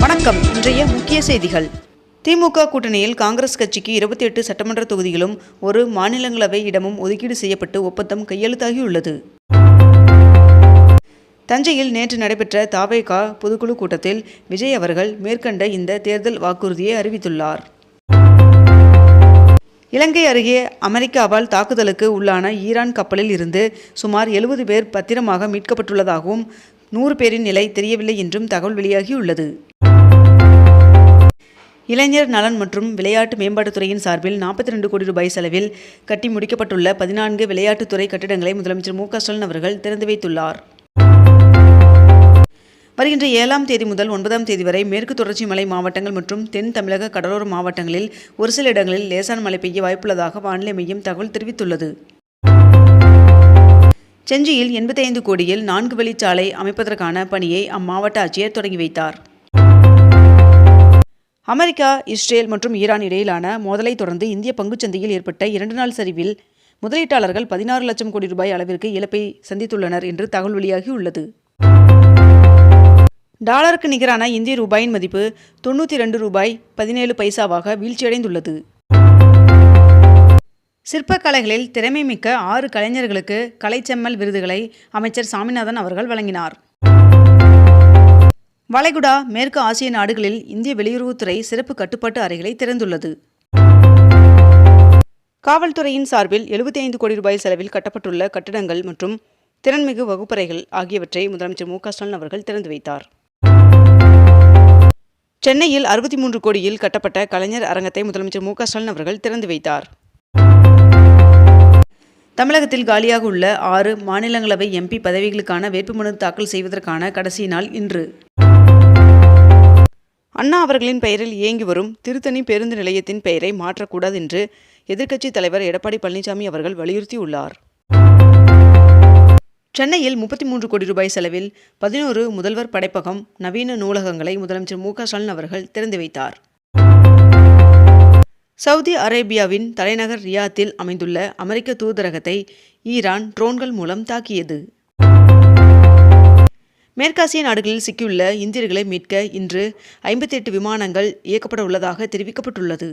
வணக்கம். இன்றைய முக்கிய செய்திகள். திமுக கூட்டணியில் காங்கிரஸ் கட்சிக்கு 28 சட்டமன்ற தொகுதிகளும் ஒரு மாநிலங்களவை இடமும் ஒதுக்கீடு செய்யப்பட்டு ஒப்பந்தம் கையெழுத்தாகியுள்ளது. தஞ்சையில் நேற்று நடைபெற்ற தவேக பொதுக்குழு கூட்டத்தில் விஜய் அவர்கள் மேற்கண்ட இந்த தேர்தல் வாக்குறுதியை அறிவித்துள்ளார். இலங்கை அருகே அமெரிக்காவால் தாக்குதலுக்கு உள்ளான ஈரான் கப்பலில் இருந்து சுமார் 70 பேர் பத்திரமாக மீட்கப்பட்டுள்ளதாகவும் 100 பேரின் நிலை தெரியவில்லை என்றும் தகவல் வெளியாகியுள்ளது. இளைஞர் நலன் மற்றும் விளையாட்டு மேம்பாட்டுத்துறையின் சார்பில் 42 கோடி ரூபாய் செலவில் கட்டி முடிக்கப்பட்டுள்ள 14 விளையாட்டுத்துறை கட்டிடங்களை முதலமைச்சர் மு.க.ஸ்டாலின் அவர்கள் திறந்து வைத்துள்ளார். வருகின்ற 7ஆம் தேதி முதல் 9ஆம் தேதி வரை மேற்கு தொடர்ச்சி மலை மாவட்டங்கள் மற்றும் தென் தமிழக கடலோர மாவட்டங்களில் ஒரு சில இடங்களில் லேசான மழை பெய்ய வாய்ப்புள்ளதாக வானிலை மையம் தகவல் தெரிவித்துள்ளது. செஞ்சியில் 85 கோடியில் 4 வழிச்சாலை அமைப்பதற்கான பணியை அம்மாவட்ட ஆட்சியர் தொடங்கி வைத்தார். அமெரிக்கா, இஸ்ரேல் மற்றும் ஈரான் இடையிலான மோதலை தொடர்ந்து இந்திய பங்குச்சந்தையில் ஏற்பட்ட 2 நாள் சரிவில் முதலீட்டாளர்கள் 16 லட்சம் கோடி ரூபாய் அளவிற்கு இழப்பை சந்தித்துள்ளனர் என்று தகவல் வெளியாகியுள்ளது. டாலருக்கு நிகரான இந்திய ரூபாயின் மதிப்பு 92 ரூபாய் 17 பைசாவாக வீழ்ச்சியடைந்துள்ளது. சிற்பக்கலைகளில் திறமை மிக்க 6 கலைஞர்களுக்கு கலைச்செம்மல் விருதுகளை அமைச்சர் சாமிநாதன் அவர்கள் வழங்கினார். வளைகுடா, மேற்கு ஆசிய நாடுகளில் இந்திய வெளியுறவுத்துறை சிறப்பு கட்டுப்பாட்டு அறைகளை திறந்துள்ளது. காவல்துறையின் சார்பில் 75 கோடி ரூபாய் செலவில் கட்டப்பட்டுள்ள கட்டிடங்கள் மற்றும் திறன்மிகு வகுப்பறைகள் ஆகியவற்றை முதலமைச்சர் மு.க.ஸ்டாலின் அவர்கள் திறந்து வைத்தார். சென்னையில் 63 கோடியில் கட்டப்பட்ட கலைஞர் அரங்கத்தை முதலமைச்சர் மு.க.ஸ்டாலின் அவர்கள் திறந்து வைத்தார். தமிழகத்தில் காலியாக உள்ள 6 மாநிலங்களவை எம்பி பதவிகளுக்கான வேட்புமனு தாக்கல் செய்வதற்கான கடைசி நாள் இன்று. அண்ணா அவர்களின் பெயரில் இயங்கி வரும் திருத்தணி பேருந்து நிலையத்தின் பெயரை மாற்றக்கூடாது என்று எதிர்க்கட்சித் தலைவர் எடப்பாடி பழனிசாமி அவர்கள் வலியுறுத்தியுள்ளார். சென்னையில் 33 கோடி ரூபாய் செலவில் 11 முதல்வர் படைப்பகம், நவீன நூலகங்களை முதலமைச்சர் மு.க.ஸ்டாலின் அவர்கள் திறந்து வைத்தார். சவுதி அரேபியாவின் தலைநகர் ரியாத்தில் அமைந்துள்ள அமெரிக்க தூதரகத்தை ஈரான் ட்ரோன்கள் மூலம் தாக்கியது. மேற்காசிய நாடுகளில் சிக்கியுள்ள இந்தியர்களை மீட்க இன்று 58 விமானங்கள் இயக்கப்பட உள்ளதாக தெரிவிக்கப்பட்டுள்ளது.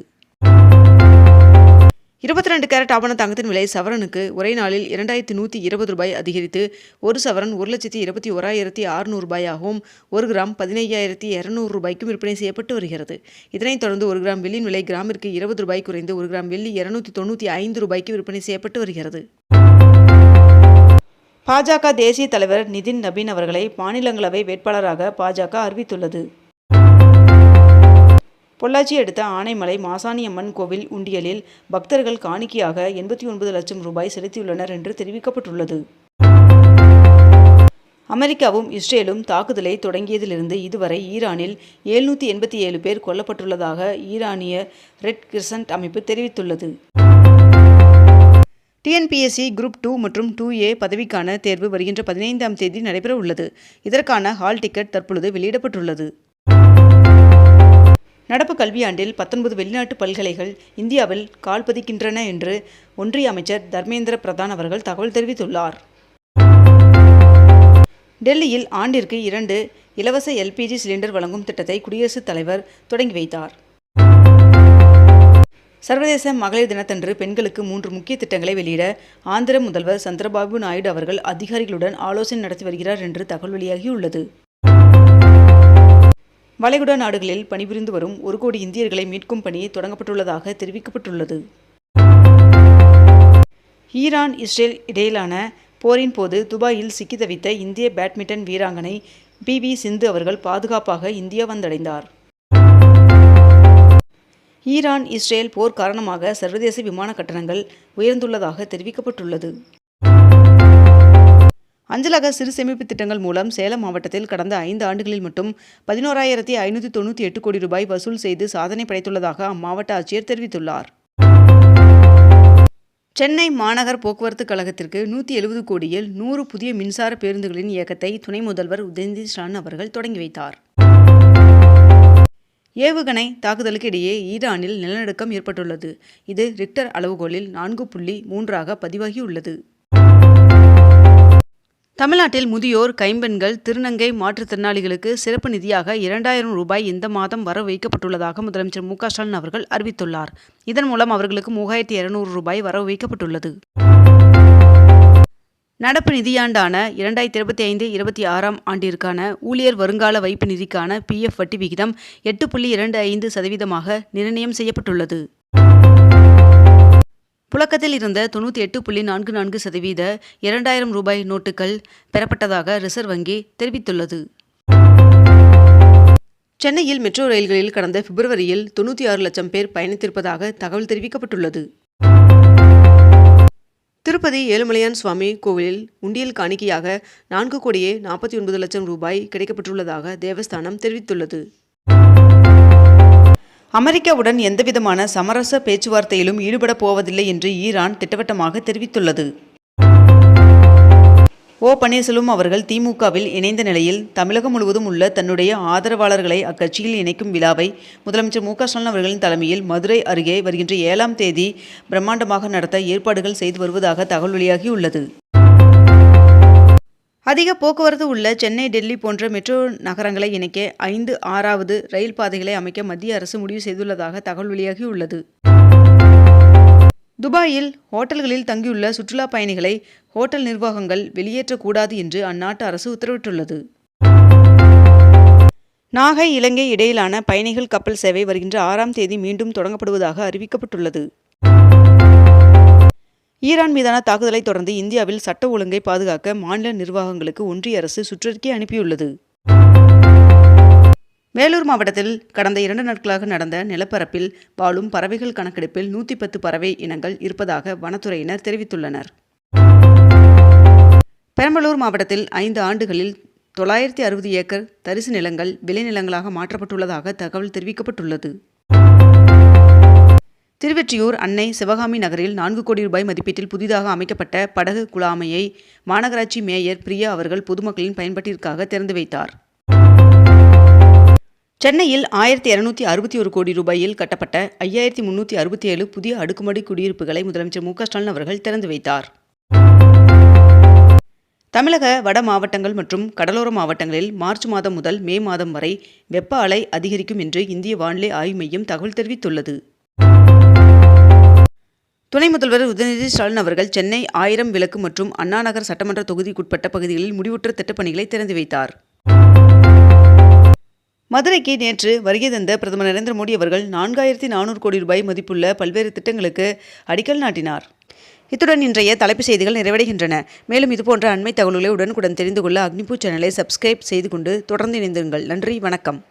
22 கேரட் ஆபண தங்கத்தின் விலை சவரனுக்கு ஒரே நாளில் 2120 ரூபாய் அதிகரித்து ஒரு சவரன் 1,21,600 ரூபாயாகவும் 1 கிராம் 15,200 ரூபாய்க்கும் விற்பனை செய்யப்பட்டு வருகிறது. இதனைத் தொடர்ந்து 1 கிராம் வெள்ளியின் விலை கிராமிற்கு 20 ரூபாய் குறைந்து 1 கிராம் வெள்ளி 295 ரூபாய்க்கு விற்பனை செய்யப்பட்டு வருகிறது. பாஜக தேசிய தலைவர் நிதின் நபீன் அவர்களை மாநிலங்களவை வேட்பாளராக பாஜக அறிவித்துள்ளது. பொள்ளாச்சி அடுத்த ஆனைமலை மாசாணியம்மன் கோவில் உண்டியலில் பக்தர்கள் காணிக்கையாக 89 லட்சம் ரூபாய் செலுத்தியுள்ளனர் என்று தெரிவிக்கப்பட்டுள்ளது. அமெரிக்காவும் இஸ்ரேலும் தாக்குதலை தொடங்கியதிலிருந்து இதுவரை ஈரானில் 787 பேர் கொல்லப்பட்டுள்ளதாக ஈரானிய ரெட் கிரசன்ட் அமைப்பு தெரிவித்துள்ளது. டிஎன்பிஎஸ்சி குரூப் 2 மற்றும் 2A பதவிக்கான தேர்வு வருகின்ற 15ஆம் தேதி நடைபெற உள்ளது. இதற்கான ஹால் டிக்கெட் தற்பொழுது வெளியிடப்பட்டுள்ளது. நடப்பு கல்வியாண்டில் 19 வெளிநாட்டு பல்கலைகள் இந்தியாவில் கால் பதிக்கின்றன என்று ஒன்றிய அமைச்சர் தர்மேந்திர பிரதான் அவர்கள் தகவல் தெரிவித்துள்ளார். டெல்லியில் ஆண்டிற்கு 2 இலவச LPG சிலிண்டர் வழங்கும் திட்டத்தை குடியரசுத் தலைவர் தொடங்கி வைத்தார். சர்வதேச மகளிர் தினத்தன்று பெண்களுக்கு 3 முக்கிய திட்டங்களை வெளியிட ஆந்திர முதல்வர் சந்திரபாபு நாயுடு அவர்கள் அதிகாரிகளுடன் ஆலோசனை நடத்தி வருகிறார் என்று தகவல் வெளியாகியுள்ளது. வளைகுடா நாடுகளில் பணிபுரிந்து வரும் 1 கோடி இந்தியர்களை மீட்கும் பணி தொடங்கப்பட்டுள்ளதாக தெரிவிக்கப்பட்டுள்ளது. ஈரான், இஸ்ரேல் இடையிலான போரின் போது துபாயில் சிக்கி தவித்த இந்திய பேட்மிண்டன் வீராங்கனை PV சிந்து அவர்கள் பாதுகாப்பாக இந்தியா வந்தடைந்தார். ஈரான், இஸ்ரேல் போர் காரணமாக சர்வதேச விமான கட்டணங்கள் உயர்ந்துள்ளதாக தெரிவிக்கப்பட்டுள்ளது. அஞ்சலக சிறு சேமிப்பு திட்டங்கள் மூலம் சேலம் மாவட்டத்தில் கடந்த 5 ஆண்டுகளில் மட்டும் 11,598 கோடி ரூபாய் வசூல் செய்து சாதனை படைத்துள்ளதாக அம்மாவட்ட ஆட்சியர் தெரிவித்துள்ளார். சென்னை மாநகர் போக்குவரத்து கழகத்திற்கு 170 கோடியில் 100 புதிய மின்சார பேருந்துகளின் இயக்கத்தை துணை முதல்வர் உதயநிதி ஸ்டாலின் அவர்கள் தொடங்கி வைத்தார். ஏவுகணை தாக்குதலுக்கு இடையே ஈரானில் நிலநடுக்கம் ஏற்பட்டுள்ளது. இது ரிக்டர் அளவுகோலில் 4.3 பதிவாகியுள்ளது. தமிழ்நாட்டில் முதியோர், கைம்பெண்கள், திருநங்கை மாற்றுத்திறனாளிகளுக்கு சிறப்பு நிதியாக 2000 ரூபாய் இந்த மாதம் வரவு வைக்கப்பட்டுள்ளதாக முதலமைச்சர் மு. க. ஸ்டாலின் அவர்கள் அறிவித்துள்ளார். இதன் மூலம் அவர்களுக்கு 3200 ரூபாய் வரவு வைக்கப்பட்டுள்ளது. நடப்பு நிதியாண்டான 2025-26ஆம் ஆண்டிற்கான ஊழியர் வருங்கால வைப்பு நிதிக்கான PF வட்டி விகிதம் 8.25% நிர்ணயம் செய்யப்பட்டுள்ளது. புழக்கத்தில் இருந்த 98.44% 2000 ரூபாய் நோட்டுகள் பெறப்பட்டதாக ரிசர்வ் வங்கி தெரிவித்துள்ளது. சென்னையில் மெட்ரோ ரயில்களில் கடந்த பிப்ரவரியில் 96 லட்சம் பேர் பயணித்திருப்பதாக தகவல் தெரிவிக்கப்பட்டுள்ளது. திருப்பதி ஏழுமலையான் சுவாமி கோவிலில் உண்டியல் காணிக்கையாக 4,49 லட்சம் ரூபாய் கிடைக்கப்பட்டுள்ளதாக தேவஸ்தானம் தெரிவித்துள்ளது. அமெரிக்காவுடன் எந்தவிதமான சமரச பேச்சுவார்த்தையிலும் ஈடுபடப் போவதில்லை என்று ஈரான் திட்டவட்டமாக தெரிவித்துள்ளது. ஓ. பன்னீர்செல்வம் அவர்கள் திமுகவில் இணைந்த நிலையில் தமிழகம் முழுவதும் உள்ள தன்னுடைய ஆதரவாளர்களை அக்கட்சியில் இணைக்கும் விழாவை முதலமைச்சர் மு. க. ஸ்டாலின் அவர்களின் தலைமையில் மதுரை அருகே வருகின்ற 7ஆம் தேதி பிரம்மாண்டமாக நடத்த ஏற்பாடுகள் செய்து வருவதாக தகவல் வெளியாகியுள்ளது. அதிக போக்குவரத்து உள்ள சென்னை, டெல்லி போன்ற மெட்ரோ நகரங்களை இணைக்க 5-6வது ரயில் பாதைகளை அமைக்க மத்திய அரசு முடிவு செய்துள்ளதாக தகவல் வெளியாகியுள்ளது. துபாயில் ஹோட்டல்களில் தங்கியுள்ள சுற்றுலா பயணிகளை ஹோட்டல் நிர்வாகங்கள் வெளியேற்றக்கூடாது என்று அந்நாட்டு அரசு உத்தரவிட்டுள்ளது. நாகை, இலங்கை இடையிலான பயணிகள் கப்பல் சேவை வருகின்ற 6ஆம் தேதி மீண்டும் தொடங்கப்படுவதாக அறிவிக்கப்பட்டுள்ளது. ஈரான் மீதான தாக்குதலை தொடர்ந்து இந்தியாவில் சட்ட ஒழுங்கை பாதுகாக்க மாநில நிர்வாகங்களுக்கு ஒன்றிய அரசு சுற்றறிக்கை அனுப்பியுள்ளது. வேலூர் மாவட்டத்தில் கடந்த 2 நாட்களாக நடந்த நிலப்பரப்பில் வாழும் பறவைகள் கணக்கெடுப்பில் 110 பறவை இனங்கள் இருப்பதாக வனத்துறையினர் தெரிவித்துள்ளனர். பெரம்பலூர் மாவட்டத்தில் 5 ஆண்டுகளில் 960 ஏக்கர் தரிசு நிலங்கள் விளைநிலங்களாக மாற்றப்பட்டுள்ளதாக தகவல் தெரிவிக்கப்பட்டுள்ளது. திருவெற்றியூர் அன்னை சிவகாமி நகரில் 4 கோடி ரூபாய் மதிப்பீட்டில் புதிதாக அமைக்கப்பட்ட படகு குழாமையை மாநகராட்சி மேயர் பிரியா அவர்கள் பொதுமக்களின் பயன்பாட்டிற்காக திறந்து வைத்தார். சென்னையில் 1261 கோடி ரூபாயில் கட்டப்பட்ட 5367 புதிய அடுக்குமாடி குடியிருப்புகளை முதலமைச்சர் மு. க. ஸ்டாலின் அவர்கள் திறந்து வைத்தார். தமிழக வட மாவட்டங்கள் மற்றும் கடலோர மாவட்டங்களில் மார்ச் மாதம் முதல் மே மாதம் வரை வெப்ப அலை அதிகரிக்கும் என்று இந்திய வானிலை ஆய்வு மையம் தகவல் தெரிவித்துள்ளது. துணை முதல்வர் உதயநிதி ஸ்டாலின் அவர்கள் சென்னை 1000 விளக்கு மற்றும் அண்ணா நகர் சட்டமன்ற தொகுதிக்குட்பட்ட பகுதிகளில் முடிவுற்ற திட்டப்பணிகளை திறந்து வைத்தார். மதுரைக்கு நேற்று வருகை தந்த பிரதமர் நரேந்திர மோடி அவர்கள் 4400 கோடி ரூபாய் மதிப்புள்ள பல்வேறு திட்டங்களுக்கு அடிக்கல் நாட்டினார். இத்துடன் இன்றைய தலைப்புச் செய்திகள் நிறைவடைகின்றன. மேலும் இதுபோன்ற அண்மை தகவல்களை உடனுக்குடன் தெரிந்து கொள்ள அக்னிபூ சேனலை சப்ஸ்கிரைப் செய்து கொண்டு தொடர்ந்து இணைந்திருங்கள். நன்றி, வணக்கம்.